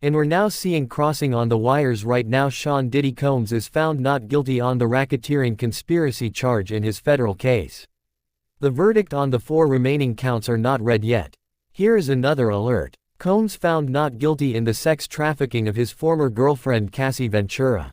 And we're now seeing crossing on the wires right now. Sean Diddy Combs is found not guilty on the racketeering conspiracy charge in his federal case. The verdict on the 4 remaining counts are not read yet. Here is another alert. Combs found not guilty in the sex trafficking of his former girlfriend Cassie Ventura.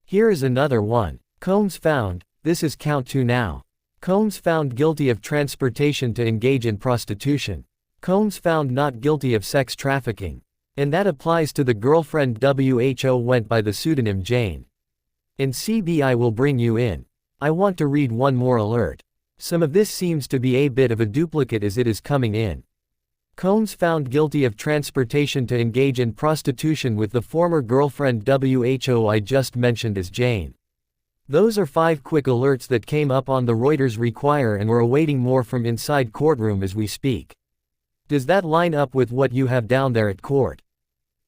Here is another one. Combs found, this is count 2 now. Combs found guilty of transportation to engage in prostitution. Combs found not guilty of sex trafficking. And that applies to the girlfriend WHO went by the pseudonym Jane. And CBI will bring you in. I want to read one more alert. Some of this seems to be a bit of a duplicate as it is coming in. Combs found guilty of transportation to engage in prostitution with the former girlfriend WHO I just mentioned as Jane. Those are 5 quick alerts that came up on the Reuters Require, and we're awaiting more from inside courtroom as we speak. Does that line up with what you have down there at court?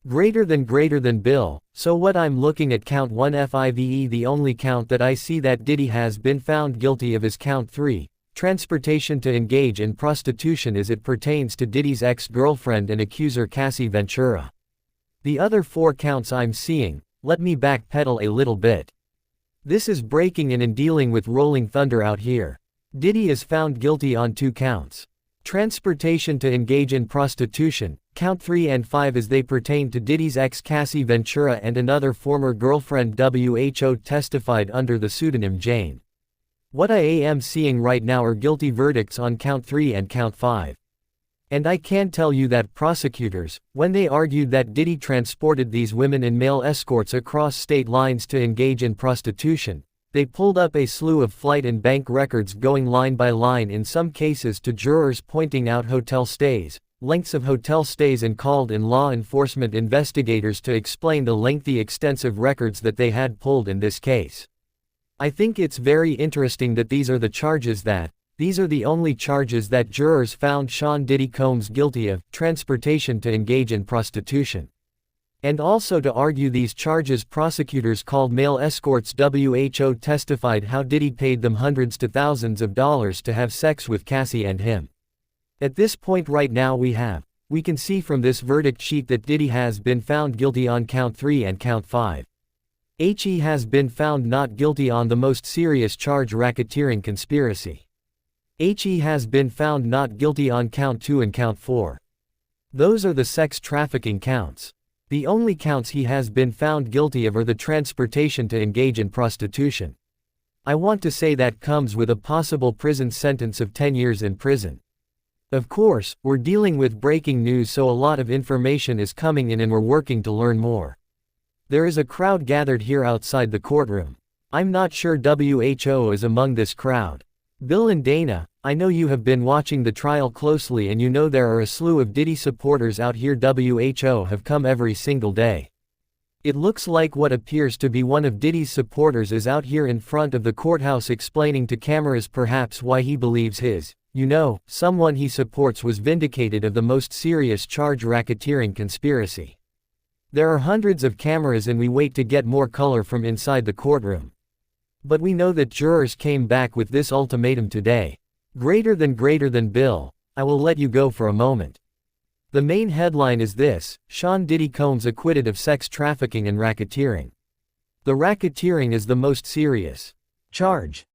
Greater than Bill. So what I'm looking at count 1 FIVE, the only count that I see that Diddy has been found guilty of is count 3, transportation to engage in prostitution as it pertains to Diddy's ex-girlfriend and accuser Cassie Ventura. The other 4 counts I'm seeing, let me backpedal a little bit. This is breaking in and dealing with rolling thunder out here. Diddy is found guilty on 2 counts. Transportation to engage in prostitution, count 3 and 5 as they pertain to Diddy's ex Cassie Ventura and another former girlfriend WHO testified under the pseudonym Jane. What I am seeing right now are guilty verdicts on count 3 and count 5. And I can tell you that prosecutors, when they argued that Diddy transported these women in male escorts across state lines to engage in prostitution, they pulled up a slew of flight and bank records going line by line in some cases to jurors, pointing out hotel stays, lengths of hotel stays, and called in law enforcement investigators to explain the lengthy extensive records that they had pulled in this case. I think it's very interesting that these are the only charges that jurors found Sean Diddy Combs guilty of, transportation to engage in prostitution. And also to argue these charges, prosecutors called male escorts. WHO testified how Diddy paid them hundreds to thousands of dollars to have sex with Cassie and him. At this point right now we can see from this verdict sheet that Diddy has been found guilty on count 3 and count 5. He has been found not guilty on the most serious charge, racketeering conspiracy. He has been found not guilty on count 2 and count 4. Those are the sex trafficking counts. The only counts he has been found guilty of are the transportation to engage in prostitution. I want to say that comes with a possible prison sentence of 10 years in prison. Of course, we're dealing with breaking news, so a lot of information is coming in and we're working to learn more. There is a crowd gathered here outside the courtroom. I'm not sure WHO is among this crowd. Bill and Dana, I know you have been watching the trial closely and you know there are a slew of Diddy supporters out here. WHO have come every single day. It looks like what appears to be one of Diddy's supporters is out here in front of the courthouse explaining to cameras perhaps why he believes someone he supports was vindicated of the most serious charge, racketeering conspiracy. There are hundreds of cameras and we wait to get more color from inside the courtroom. But we know that jurors came back with this ultimatum today. Greater than Bill, I will let you go for a moment. The main headline is this: Sean Diddy Combs acquitted of sex trafficking and racketeering. The racketeering is the most serious charge.